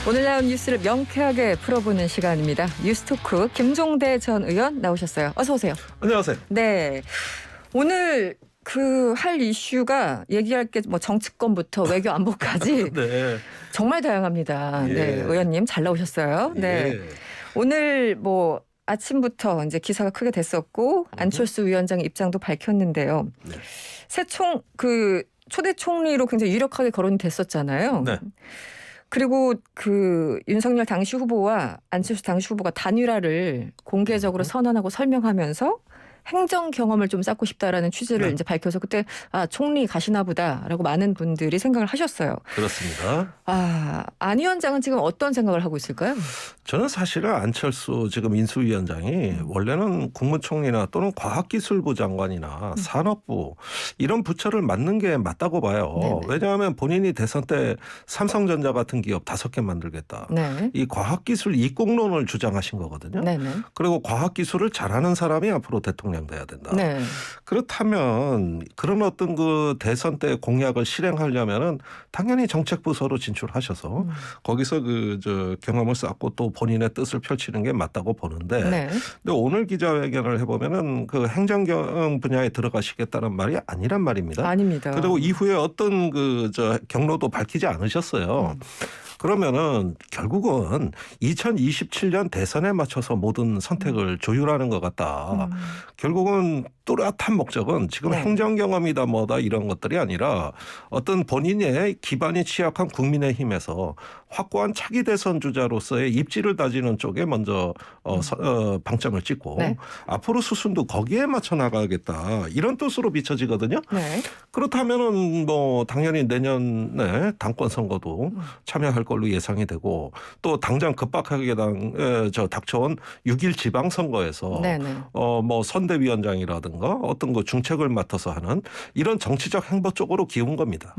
오늘 나온 뉴스를 명쾌하게 풀어보는 시간입니다. 뉴스토크 김종대 전 의원 나오셨어요. 어서 오세요. 안녕하세요. 네, 오늘 할 이슈가 얘기할 게 뭐 정치권부터 외교 안보까지 네. 정말 다양합니다. 예. 네, 의원님 잘 나오셨어요. 네, 예. 오늘 뭐 아침부터 이제 기사가 크게 됐었고 안철수 위원장의 입장도 밝혔는데요. 네. 초대 총리로 굉장히 유력하게 거론이 됐었잖아요. 네. 그리고 윤석열 당시 후보와 안철수 당시 후보가 단일화를 공개적으로 선언하고 설명하면서 행정 경험을 좀 쌓고 싶다라는 취지를 네. 이제 밝혀서 그때 총리 가시나 보다라고 많은 분들이 생각을 하셨어요. 그렇습니다. 안 위원장은 지금 어떤 생각을 하고 있을까요? 저는 사실은 안철수 지금 인수위원장이 원래는 국무총리나 또는 과학기술부 장관이나 산업부 이런 부처를 맡는 게 맞다고 봐요. 네네. 왜냐하면 본인이 대선 때 삼성전자 같은 기업 5개 만들겠다. 네. 이 과학기술 이국론을 주장하신 거거든요. 네네. 그리고 과학기술을 잘하는 사람이 앞으로 대통령 돼야 된다. 네. 그렇다면 그런 어떤 대선 때 공약을 실행하려면은 당연히 정책부서로 진출하셔서 거기서 경험을 쌓고 또 본인의 뜻을 펼치는 게 맞다고 보는데, 네. 근데 오늘 기자회견을 해보면은 행정경 분야에 들어가시겠다는 말이 아니란 말입니다. 아닙니다. 그리고 이후에 어떤 경로도 밝히지 않으셨어요. 그러면은 결국은 2027년 대선에 맞춰서 모든 선택을 조율하는 것 같다. 결국은 뚜렷한 목적은 지금 네. 행정 경험이다 뭐다 이런 것들이 아니라 어떤 본인의 기반이 취약한 국민의힘에서 확고한 차기 대선 주자로서의 입지를 다지는 쪽에 먼저 방점을 찍고 네. 앞으로 수순도 거기에 맞춰 나가겠다 이런 뜻으로 비춰지거든요. 네. 그렇다면은 당연히 내년에 당권 선거도 참여할 걸로 예상이 되고 또 당장 급박하게 닥쳐온 6.1 지방선거에서 네네. 선대위원장이라든가 어떤 중책을 맡아서 하는 이런 정치적 행보 쪽으로 기운 겁니다.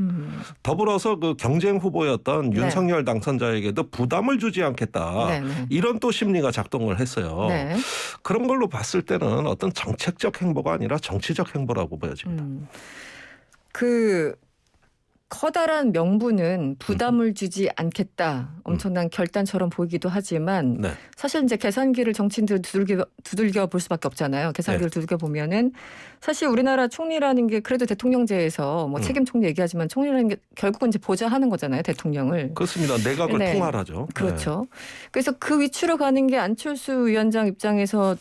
더불어서 경쟁 후보였던 네. 윤석열 당선자에게도 부담을 주지 않겠다. 네네. 이런 또 심리가 작동을 했어요. 네. 그런 걸로 봤을 때는 어떤 정책적 행보가 아니라 정치적 행보라고 보여집니다. 커다란 명분은 부담을 주지 않겠다. 엄청난 결단처럼 보이기도 하지만 네. 사실 이제 계산기를 정치인들 두들겨 볼 수밖에 없잖아요. 계산기를 두들겨 보면은 사실 우리나라 총리라는 게 그래도 대통령제에서 책임 총리 얘기하지만 총리라는 게 결국은 이제 보좌하는 거잖아요. 대통령을. 그렇습니다. 내각을 네. 통할하죠. 그렇죠. 그래서 그 위치로 가는 게 안철수 위원장 입장에서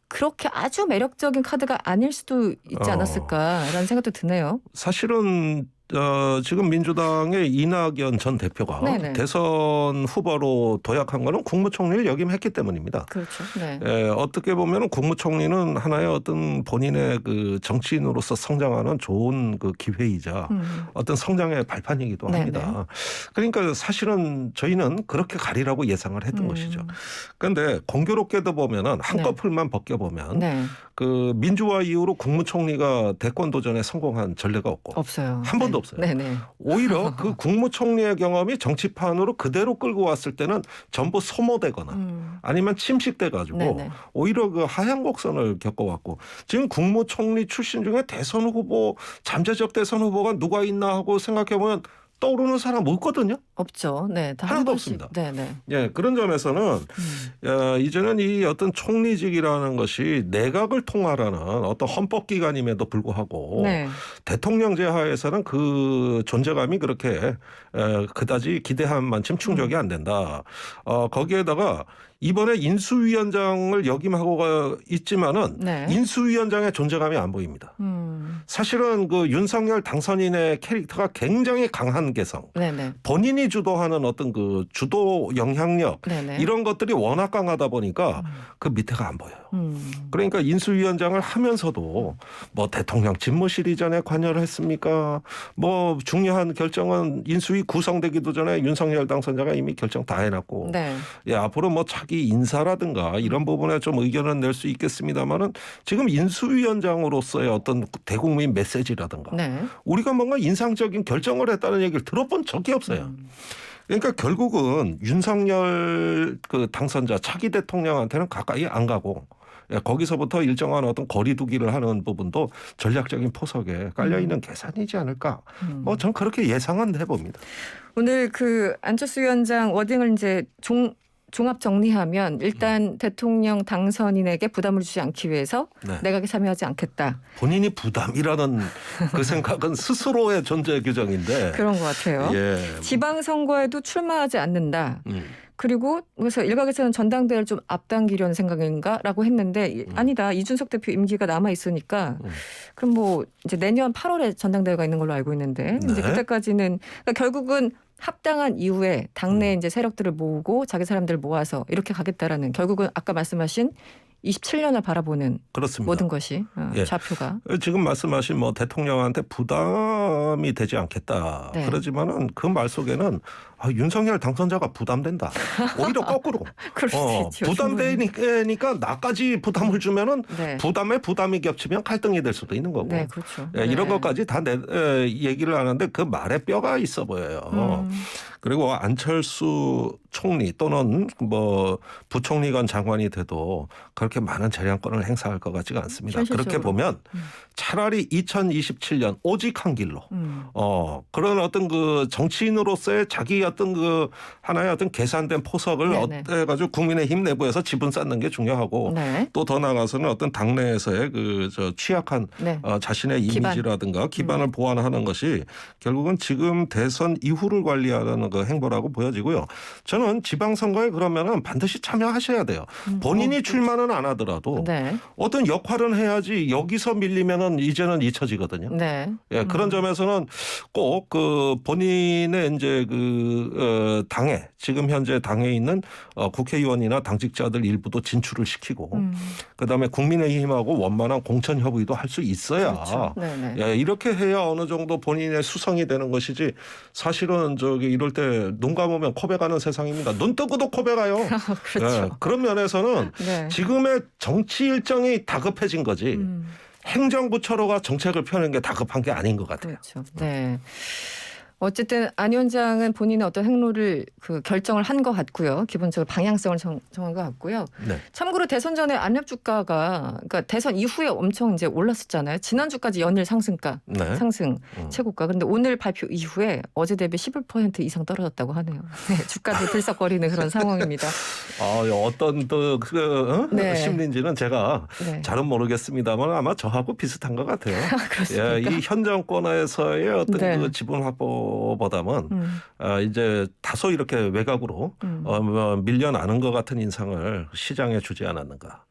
그렇게 아주 매력적인 카드가 아닐 수도 있지 않았을까라는 생각도 드네요. 사실은 지금 민주당의 이낙연 전 대표가 네네. 대선 후보로 도약한 거는 국무총리를 역임했기 때문입니다. 그렇죠. 네. 어떻게 보면 국무총리는 하나의 어떤 본인의 정치인으로서 성장하는 좋은 기회이자 어떤 성장의 발판이기도 합니다. 네네. 그러니까 사실은 저희는 그렇게 가리라고 예상을 했던 것이죠. 그런데 공교롭게도 보면은 한꺼풀만 벗겨보면 네. 민주화 이후로 국무총리가 대권 도전에 성공한 전례가 없어요. 한 번도 없어요. 네네. 오히려 국무총리의 경험이 정치판으로 그대로 끌고 왔을 때는 전부 소모되거나 아니면 침식돼 가지고 네네. 오히려 하향 곡선을 겪어왔고 지금 국무총리 출신 중에 대선 후보 잠재적 대선 후보가 누가 있나 하고 생각해 보면 떠오르는 사람 없거든요. 없죠. 네, 다 하나도 한 번씩. 없습니다. 네네. 예, 그런 점에서는 이제는 이 어떤 총리직이라는 것이 내각을 통할하는 어떤 헌법기관임에도 불구하고 네. 대통령제 하에서는 그 존재감이 그렇게 그다지 기대한 만큼 충족이 안 된다. 거기에다가 이번에 인수위원장을 역임하고 있지만은 네. 인수위원장의 존재감이 안 보입니다. 사실은 윤석열 당선인의 캐릭터가 굉장히 강한 개성. 네네. 본인이 주도하는 어떤 주도 영향력 네네. 이런 것들이 워낙 강하다 보니까 그 밑에가 안 보여요. 그러니까 인수위원장을 하면서도 대통령 집무실 이전에 관여를 했습니까? 중요한 결정은 인수위 구성되기도 전에 윤석열 당선자가 이미 결정 다 해놨고 네. 앞으로 자기 인사라든가 이런 부분에 좀 의견을 낼 수 있겠습니다만은 지금 인수위원장으로서의 어떤 대국민 메시지라든가 네. 우리가 뭔가 인상적인 결정을 했다는 얘기를 들어본 적이 없어요. 그러니까 결국은 윤석열 당선자 차기 대통령한테는 가까이 안 가고 거기서부터 일정한 어떤 거리두기를 하는 부분도 전략적인 포석에 깔려 있는 계산이지 않을까. 뭐 전 그렇게 예상은 해봅니다. 오늘 그 안철수 위원장 워딩을 이제 종합 정리하면 일단 대통령 당선인에게 부담을 주지 않기 위해서 네. 내각에 참여하지 않겠다. 본인이 부담이라는 그 생각은 스스로의 존재 규정인데 그런 것 같아요. 예. 지방선거에도 출마하지 않는다. 그리고 그래서 일각에서는 전당대회를 좀 앞당기려는 생각인가라고 했는데 아니다. 이준석 대표 임기가 남아 있으니까 그럼 뭐 이제 내년 8월에 전당대회가 있는 걸로 알고 있는데 이제 그때까지는 그러니까 결국은 합당한 이후에 당내 이제 세력들을 모으고 자기 사람들을 모아서 이렇게 가겠다라는 결국은 아까 말씀하신 27년을 바라보는 그렇습니다. 모든 것이 예. 좌표가 지금 말씀하신 뭐 대통령한테 부담이 되지 않겠다. 네. 그러지만은 그 말 속에는 윤석열 당선자가 부담된다. 오히려 거꾸로. 그럴 수도 있죠. 부담되니까 나까지 부담을 주면은 네. 부담에 부담이 겹치면 갈등이 될 수도 있는 거고. 네, 그렇죠. 예, 이런 것까지 다 얘기를 하는데 그 말에 뼈가 있어 보여요. 그리고 안철수 총리 또는 뭐 부총리건 장관이 돼도 그렇게 많은 재량권을 행사할 것 같지가 않습니다. 현실적으로. 그렇게 보면 차라리 2027년 오직 한 길로 그런 어떤 그 정치인으로서의 자기 어떤 그 하나의 어떤 계산된 포석을 어때가지고 국민의힘 내부에서 지분 쌓는 게 중요하고 네. 또 더 나아가서는 어떤 당내에서의 그 취약한 네. 자신의 이미지라든가 기반을 보완하는 것이 결국은 지금 대선 이후를 관리하는 그 행보라고 보여지고요. 저는 지방선거에 그러면은 반드시 참여하셔야 돼요. 본인이 출마는 안 하더라도 네. 어떤 역할은 해야지 여기서 밀리면은 이제는 잊혀지거든요. 네. 예, 그런 점에서는 꼭 그 본인의 이제 그 당에 지금 현재 당에 있는 국회의원이나 당직자들 일부도 진출을 시키고 그다음에 국민의힘하고 원만한 공천 협의도 할 수 있어야 그렇죠. 예, 이렇게 해야 어느 정도 본인의 수성이 되는 것이지 사실은 저기 이럴 때 눈 감으면 코베 가는 세상입니다. 눈 뜨고도 코베 가요. 그렇죠. 예, 그런 면에서는 네. 지금의 정치 일정이 다급해진 거지. 행정부처로가 정책을 펴는 게 다급한 게 아닌 것 같아요. 그렇죠. 네. 어쨌든 안 위원장은 본인의 어떤 행로를 그 결정을 한 것 같고요. 기본적으로 방향성을 정한 것 같고요. 네. 참고로 대선 전에 안랩 주가가 그러니까 대선 이후에 엄청 이제 올랐었잖아요. 지난주까지 연일 상승가 네. 상승 최고가. 그런데 오늘 발표 이후에 어제 대비 11% 이상 떨어졌다고 하네요. 네, 주가도 들썩거리는 그런 상황입니다. 어떤 또 네. 심리인지는 제가 네. 잘은 모르겠습니다만 아마 저하고 비슷한 것 같아요. 그렇습니까? 예, 이 현 정권에서의 어떤 네. 그 지분 확보보다는 이제 다소 이렇게 외곽으로 밀려나는 것 같은 인상을 시장에 주지 않았는가.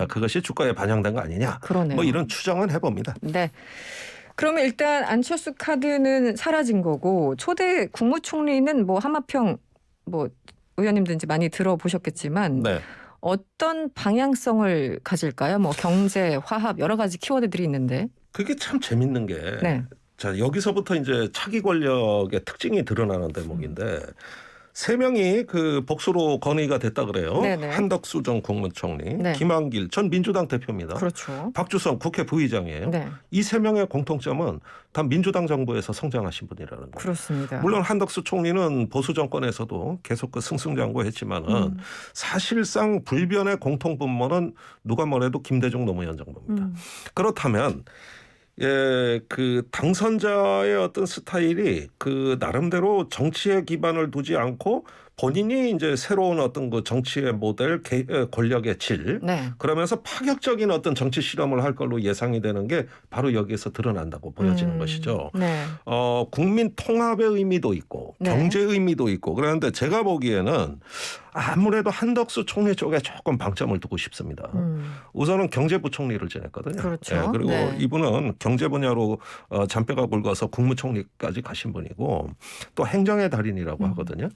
그것이 주가에 반영된 거 아니냐. 그러네요. 뭐 이런 추정은 해봅니다. 네. 그러면 일단 안철수 카드는 사라진 거고 초대 국무총리는 뭐 하마평 뭐 의원님도 이제 많이 들어보셨겠지만 네. 어떤 방향성을 가질까요? 뭐 경제, 화합 여러 가지 키워드들이 있는데. 그게 참 재밌는 게 네. 자, 여기서부터 이제 차기 권력의 특징이 드러나는 대목인데 세 명이 그 복수로 건의가 됐다 그래요. 네네. 한덕수 전 국무총리, 네. 김한길 전 민주당 대표입니다. 그렇죠. 박주성 국회 부의장이에요. 네. 이 세 명의 공통점은 다 민주당 정부에서 성장하신 분이라는 거예요. 그렇습니다. 물론 한덕수 총리는 보수 정권에서도 계속 그 승승장구했지만은 사실상 불변의 공통분모는 누가 뭐래도 김대중 노무현 정부입니다. 그렇다면 예, 그 당선자의 어떤 스타일이 그 나름대로 정치에 기반을 두지 않고 본인이 이제 새로운 어떤 그 정치의 모델, 권력의 질, 네. 그러면서 파격적인 어떤 정치 실험을 할 걸로 예상이 되는 게 바로 여기에서 드러난다고 보여지는 것이죠. 네. 국민 통합의 의미도 있고 네. 경제 의미도 있고 그런데 제가 보기에는 아무래도 한덕수 총리 쪽에 조금 방점을 두고 싶습니다. 우선은 경제부총리를 지냈거든요. 그렇죠. 예, 그리고 네. 이분은 경제 분야로 잔뼈가 굵어서 국무총리까지 가신 분이고 또 행정의 달인이라고 하거든요.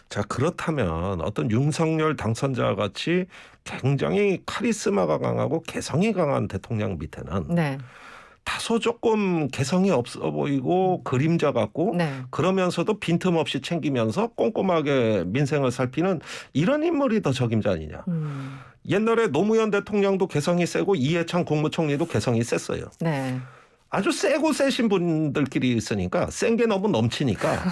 자, 그렇다면 어떤 윤석열 당선자 같이 굉장히 카리스마가 강하고 개성이 강한 대통령 밑에는 네. 다소 조금 개성이 없어 보이고 그림자 같고 네. 그러면서도 빈틈없이 챙기면서 꼼꼼하게 민생을 살피는 이런 인물이 더 적임자 아니냐. 옛날에 노무현 대통령도 개성이 세고 이해창 국무총리도 개성이 셌어요. 네. 아주 세고 세신 분들끼리 있으니까 센 게 너무 넘치니까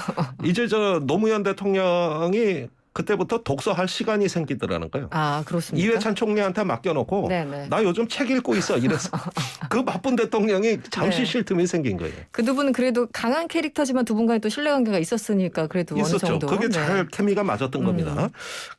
이제 저 노무현 대통령이 그때부터 독서할 시간이 생기더라는 거예요. 아, 그렇습니까? 이회찬 총리한테 맡겨놓고 네네. 나 요즘 책 읽고 있어 이래서 그 바쁜 대통령이 잠시 네. 쉴 틈이 생긴 거예요. 그 두 분은 그래도 강한 캐릭터지만 두 분 간에 또 신뢰관계가 있었으니까 그래도 있었죠. 어느 정도. 그게 잘 케미가 맞았던 겁니다.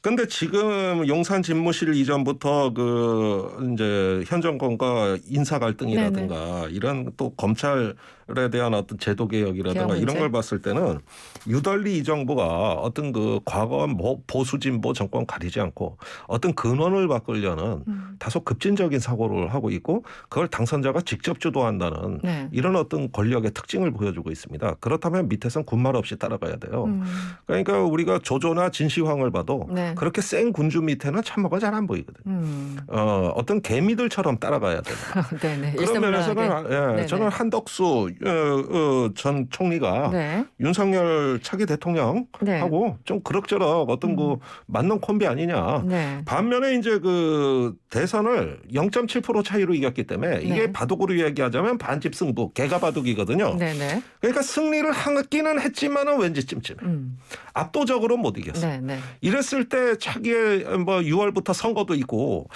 그런데 지금 용산 집무실 이전부터 그 이제 현 정권과 인사 갈등이라든가 이런 또 검찰에 대한 어떤 제도 개혁이라든가 개혁 이런 문제? 걸 봤을 때는 유달리 이 정부가 어떤 그 과거 보수 진보 정권 가리지 않고 어떤 근원을 바꾸려는 다소 급진적인 사고를 하고 있고 그걸 당선자가 직접 주도한다는 네. 이런 어떤 권력의 특징을 보여주고 있습니다. 그렇다면 밑에선 군말 없이 따라가야 돼요. 그러니까 우리가 조조나 진시황을 봐도 네. 그렇게 센 군주 밑에는 참모가 잘 안 보이거든요. 어떤 개미들처럼 따라가야 돼요. 네네. 그런 면에서는 네네. 저는 한덕수 전 총리가 네. 윤석열 차기 대통령하고 네. 좀 그럭저럭 어떤 그 맞는 콤비 아니냐. 네. 반면에 이제 그 대선을 0.7% 차이로 이겼기 때문에 이게 네. 바둑으로 얘기하자면 반집 승부, 개가 바둑이거든요. 네네. 그러니까 승리를 하기는 했지만은 왠지 찜찜해. 압도적으로 못 이겼어. 네네. 이랬을 때 차기에 뭐 6월부터 선거도 있고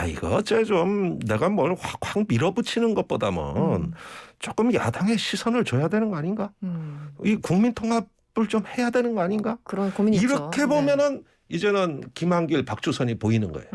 이거 어째 좀 내가 뭘 확 밀어붙이는 것보다는 조금 야당의 시선을 줘야 되는 거 아닌가? 이 국민 통합을 좀 해야 되는 거 아닌가? 그런 고민이 이렇게 있죠. 보면은 이제는 김한길, 박주선이 보이는 거예요.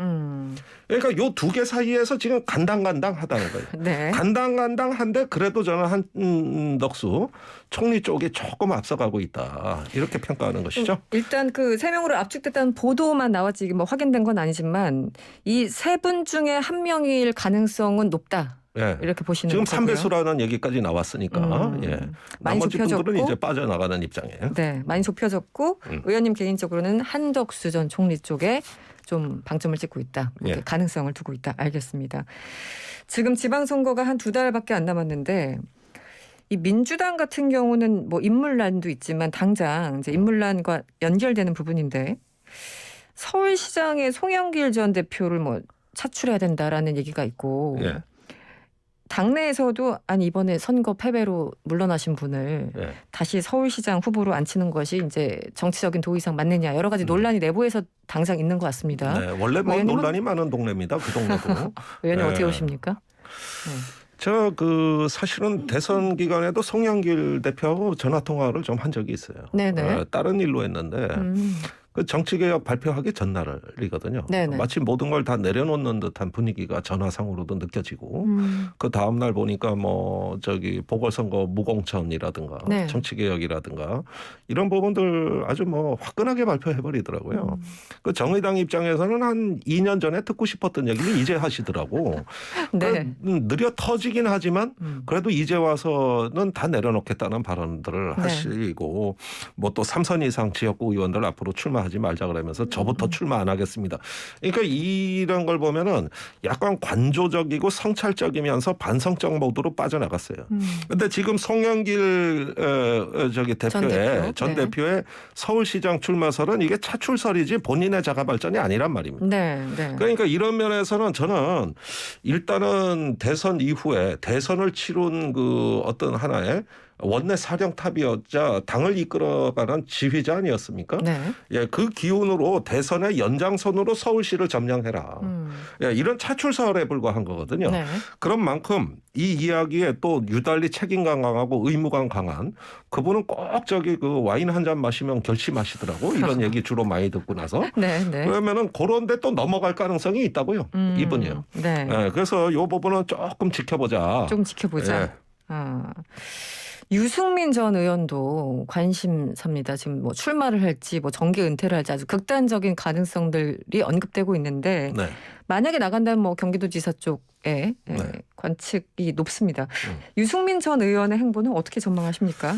그러니까 요 두 개 사이에서 지금 간당간당하다는 거예요. 네. 간당간당한데 그래도 저는 한덕수 총리 쪽이 조금 앞서가고 있다. 이렇게 평가하는 것이죠. 일단 그 3명으로 압축됐다는 보도만 나왔지 이게 뭐 확인된 건 아니지만 이 3분 중에 한 명일 가능성은 높다. 예. 이렇게 보시는 지금 거고요. 3배수라는 얘기까지 나왔으니까 많이 나머지 좁혀졌고 분들은 이제 빠져나가는 입장이에요. 네, 많이 좁혀졌고 의원님 개인적으로는 한덕수 전 총리 쪽에 좀 방점을 찍고 있다. 예. 가능성을 두고 있다. 알겠습니다. 지금 지방선거가 한 2달밖에 안 남았는데 이 민주당 같은 경우는 뭐 인물난도 있지만 당장 이제 인물난과 연결되는 부분인데 서울시장의 송영길 전 대표를 뭐 차출해야 된다라는 얘기가 있고 예. 당내에서도 아니 이번에 선거 패배로 물러나신 분을 예. 다시 서울시장 후보로 앉히는 것이 이제 정치적인 도의상 맞느냐 여러 가지 논란이 내부에서 당장 있는 것 같습니다. 네, 원래 뭐 의원님은? 논란이 많은 동네입니다. 그 동네도. 의원님 네. 어떻게 보십니까? 저 그 사실은 대선 기간에도 송영길 대표하고 전화 통화를 좀 한 적이 있어요. 네네. 다른 일로 했는데 그 정치개혁 발표하기 전날이거든요. 네네. 마치 모든 걸 다 내려놓는 듯한 분위기가 전화상으로도 느껴지고 그 다음 날 보니까 뭐 저기 보궐선거 무공천이라든가 네. 정치개혁이라든가 이런 부분들 아주 뭐 화끈하게 발표해 버리더라고요. 그 정의당 입장에서는 한 2년 전에 듣고 싶었던 얘기를 이제 하시더라고. 네. 느려 터지긴 하지만 그래도 이제 와서는 다 내려놓겠다는 발언들을 네. 하시고 뭐 또 3선 이상 지역구 의원들 앞으로 출마하지 말자 그러면서 저부터 출마 안 하겠습니다. 그러니까 이런 걸 보면은 약간 관조적이고 성찰적이면서 반성적 모드로 빠져나갔어요. 그런데 지금 송영길 전 대표의 서울시장 출마설은 이게 차출설이지 본인의 자가 발전이 아니란 말입니다. 네. 네. 그러니까 이런 면에서는 저는 일단은 대선 이후에 대선을 치룬 그 어떤 하나의 원내 사령탑이었자 당을 이끌어가는 지휘자 아니었습니까? 네. 예, 그 기운으로 대선의 연장선으로 서울시를 점령해라. 예, 이런 차출설에 불과한 거거든요. 네. 그런 만큼 이 이야기에 또 유달리 책임감 강하고 의무감 강한 그분은 꼭 저기 그 와인 한 잔 마시면 결심하시더라고. 이런 얘기 주로 많이 듣고 나서. 네. 네. 그러면은 그런데 또 넘어갈 가능성이 있다고요. 이분이요. 네. 예, 그래서 이 부분은 조금 지켜보자. 좀 지켜보자. 예. 유승민 전 의원도 관심사입니다. 지금 뭐 출마를 할지 뭐 정계 은퇴를 할지 아주 극단적인 가능성들이 언급되고 있는데 네. 만약에 나간다면 뭐 경기도지사 쪽에 관측이 높습니다. 유승민 전 의원의 행보는 어떻게 전망하십니까?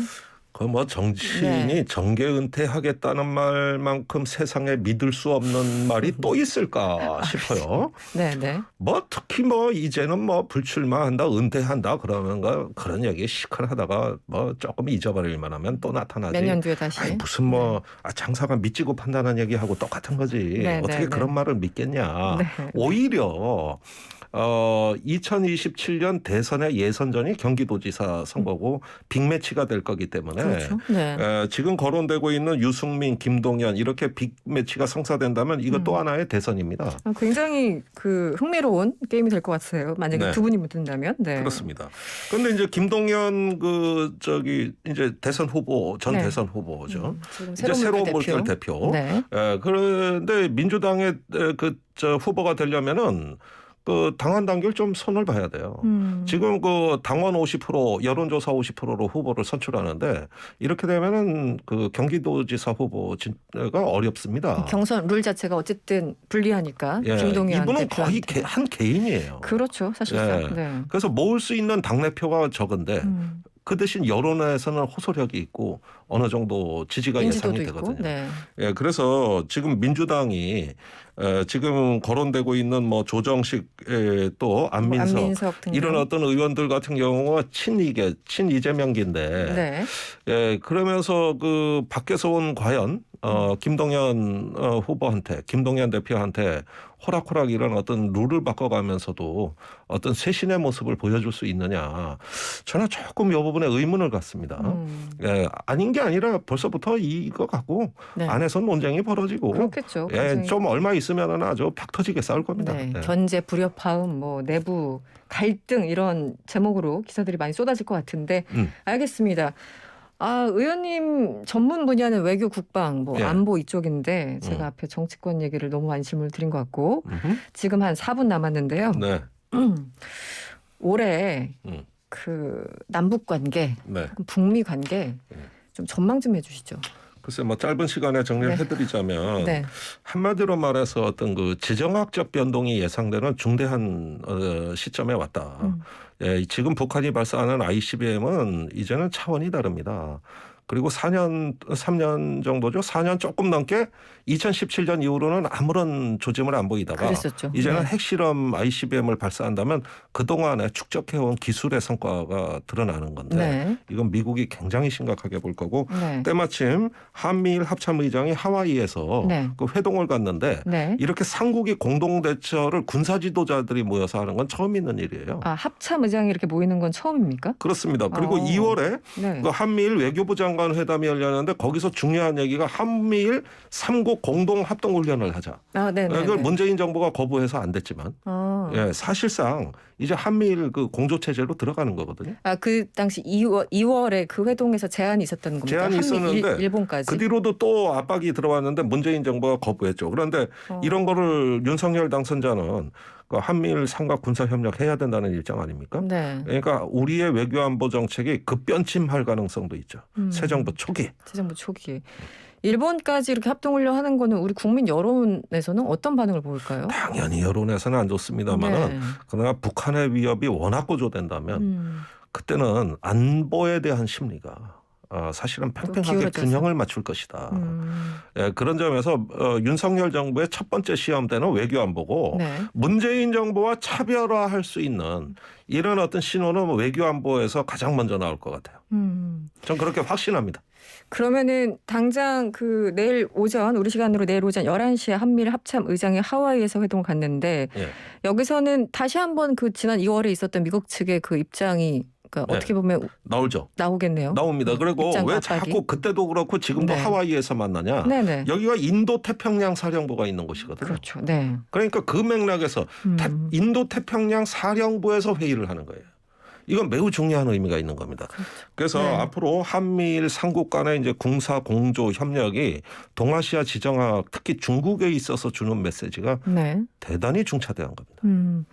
그 뭐 정치인이 정계 은퇴하겠다는 말만큼 세상에 믿을 수 없는 말이 또 있을까 싶어요. 네. 뭐 특히 뭐 이제는 뭐 불출마한다, 은퇴한다 그러면 그런 얘기 시큰하다가 뭐 조금 잊어버릴 만하면 또 나타나지. 몇 년 뒤에 다시. 아니 무슨 뭐 장사가 믿지고 판단한 얘기하고 똑같은 거지. 어떻게 그런 말을 믿겠냐. 오히려 2027년 대선의 예선전이 경기도지사 선거고 빅매치가 될 거기 때문에 그렇죠. 네. 지금 거론되고 있는 유승민, 김동연 이렇게 빅매치가 성사된다면 이것 또 하나의 대선입니다. 굉장히 그 흥미로운 게임이 될 것 같아요. 만약에 네. 두 분이 붙는다면. 네. 그렇습니다. 그런데 이제 김동연 이제 대선 후보 전 네. 대선 후보죠. 지금 이제 새로운 물결 대표. 네. 그런데 민주당의 후보가 되려면은 그 당원 단결 좀 손을 봐야 돼요. 지금 그 당원 50%, 여론조사 50%로 후보를 선출하는데 이렇게 되면은 그 경기도지사 후보가 어렵습니다. 경선 룰 자체가 어쨌든 불리하니까 예, 김동연 이분은 대표한테. 거의 한 개인이에요. 그렇죠, 사실상. 예. 네. 그래서 모을 수 있는 당내표가 적은데 그 대신 여론에서는 호소력이 있고 어느 정도 지지가 예상이 인지도도 되거든요. 있고. 네. 예, 그래서 지금 민주당이 지금 거론되고 있는 뭐 조정식 또 안민석 등 이런 어떤 의원들 같은 경우가 친이재명기인데 네. 예, 그러면서 그 밖에서 온 과연 김동연 후보한테 김동연 대표한테 호락호락 이런 어떤 룰을 바꿔가면서도 어떤 쇄신의 모습을 보여줄 수 있느냐 저는 조금 이 부분에 의문을 갖습니다. 예, 아닌 게 아니라 벌써부터 이거 갖고 네. 안에서 논쟁이 벌어지고 그렇겠죠. 예, 좀 얼마 있으면은 아주 팍 터지게 싸울 겁니다. 네. 예. 견제, 불협화음, 뭐 내부 갈등 이런 제목으로 기사들이 많이 쏟아질 것 같은데 알겠습니다. 의원님 전문 분야는 외교, 국방, 뭐 예. 안보 이쪽인데 제가 앞에 정치권 얘기를 너무 많이 질문을 드린 것 같고 지금 한 4분 남았는데요. 네. 올해 음. 그 남북 관계, 네. 북미 관계 좀 전망 좀 해주시죠. 글쎄 뭐 짧은 시간에 정리를 네. 해드리자면 네. 한마디로 말해서 어떤 그 지정학적 변동이 예상되는 중대한 시점에 왔다. 예, 지금 북한이 발사하는 ICBM은 이제는 차원이 다릅니다. 그리고 3년 정도죠. 4년 조금 넘게 2017년 이후로는 아무런 조짐을 안 보이다가 그랬었죠. 이제는 네. 핵실험 ICBM을 발사한다면 그동안에 축적해온 기술의 성과가 드러나는 건데 네. 이건 미국이 굉장히 심각하게 볼 거고 네. 때마침 한미일 합참의장이 하와이에서 네. 그 회동을 갔는데 네. 이렇게 삼국이 공동대처를 군사 지도자들이 모여서 하는 건 처음 있는 일이에요. 합참 의장이 이렇게 모이는 건 처음입니까? 그렇습니다. 그리고 2월에 네. 그 한미일 외교부 장관 회담이 열렸는데 거기서 중요한 얘기가 한미일 3국 공동 합동 훈련을 하자. 네. 이걸 문재인 정부가 거부해서 안 됐지만 예, 사실상 이제 한미일 그 공조 체제로 들어가는 거거든요. 그 당시 2월에 그 회동에서 제안이 있었던 겁니다. 제안이 있었는데 일본까지. 그 뒤로도 또 압박이 들어왔는데 문재인 정부가 거부했죠. 그런데 이런 거를 윤석열 당선자는 그 한미일 삼각 군사 협력 해야 된다는 일정 아닙니까? 네. 그러니까 우리의 외교안보 정책이 급변침할 가능성도 있죠. 새 정부 초기. 새 정부 초기. 일본까지 이렇게 합동훈련하는 거는 우리 국민 여론에서는 어떤 반응을 보일까요? 당연히 여론에서는 안 좋습니다만은 네. 그러나 북한의 위협이 워낙 고조된다면 그때는 안보에 대한 심리가 사실은 팽팽하게 기울어져서. 균형을 맞출 것이다. 예, 그런 점에서 윤석열 정부의 첫 번째 시험대는 외교안보고 네. 문재인 정부와 차별화할 수 있는 이런 어떤 신호는 외교안보에서 가장 먼저 나올 것 같아요. 전 그렇게 확신합니다. 그러면은 당장 그 내일 오전 우리 시간으로 내일 오전 11시에 한미일 합참 의장이 하와이에서 회동을 갔는데 예. 여기서는 다시 한번 그 지난 2월에 있었던 미국 측의 그 입장이 그러니까 네. 어떻게 보면 나오죠. 나오겠네요. 나옵니다. 그리고 입장 왜 압박이. 자꾸 그때도 그렇고 지금도 네. 하와이에서 만나냐. 네네. 여기가 인도 태평양 사령부가 있는 곳이거든요. 그렇죠. 네. 그러니까 그 맥락에서 인도 태평양 사령부에서 회의를 하는 거예요. 이건 매우 중요한 의미가 있는 겁니다. 그래서 네. 앞으로 한미일 삼국 간의 이제 군사 공조 협력이 동아시아 지정학 특히 중국에 있어서 주는 메시지가 네. 대단히 중차대한 겁니다.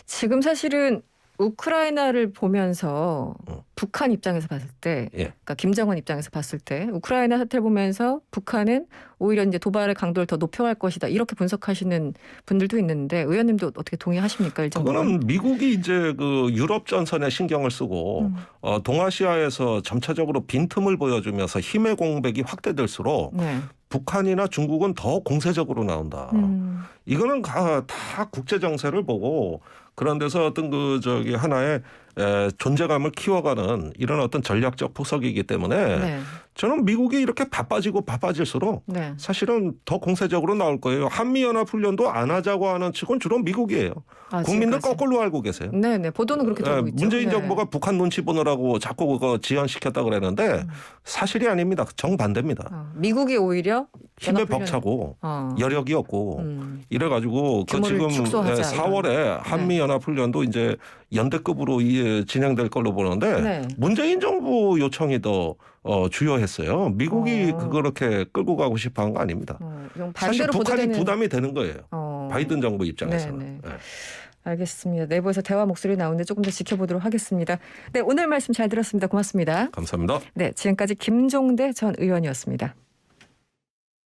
지금 사실은 우크라이나를 보면서 북한 입장에서 봤을 때, 예. 그러니까 김정은 입장에서 봤을 때 우크라이나 사태를 보면서 북한은 오히려 이제 도발의 강도를 더 높여갈 것이다 이렇게 분석하시는 분들도 있는데 의원님도 어떻게 동의하십니까? 그거는 미국이 이제 그 유럽 전선에 신경을 쓰고 동아시아에서 점차적으로 빈틈을 보여주면서 힘의 공백이 확대될수록 네. 북한이나 중국은 더 공세적으로 나온다. 이거는 다 국제 정세를 보고 그런 데서 어떤 하나의 존재감을 키워가는 이런 어떤 전략적 포석이기 때문에 네. 저는 미국이 이렇게 바빠질수록 네. 사실은 더 공세적으로 나올 거예요. 한미연합훈련도 안 하자고 하는 측은 주로 미국이에요. 국민들 지금까지. 거꾸로 알고 계세요. 네네. 보도는 그렇게 되고 있죠. 문재인 네. 정부가 북한 눈치 보느라고 자꾸 그거 지연시켰다 그랬는데 사실이 아닙니다. 정반대입니다. 미국이 오히려 힘에 연합훈련- 벅차고 여력이 없고 이래가지고 그 규모를 지금 축소하자, 4월에 한미연합훈련도 이제 연대급으로 진행될 걸로 보는데 네. 문재인 정부 요청이 더 주요했어요. 미국이 그렇게 끌고 가고 싶어한 거 아닙니다. 사실 반대로 북한이 보도되는- 부담이 되는 거예요. 바이든 정부 입장에서는. 네네. 네. 알겠습니다. 내부에서 대화 목소리 나오는데 조금 더 지켜보도록 하겠습니다. 네, 오늘 말씀 잘 들었습니다. 고맙습니다. 감사합니다. 네, 지금까지 김종대 전 의원이었습니다.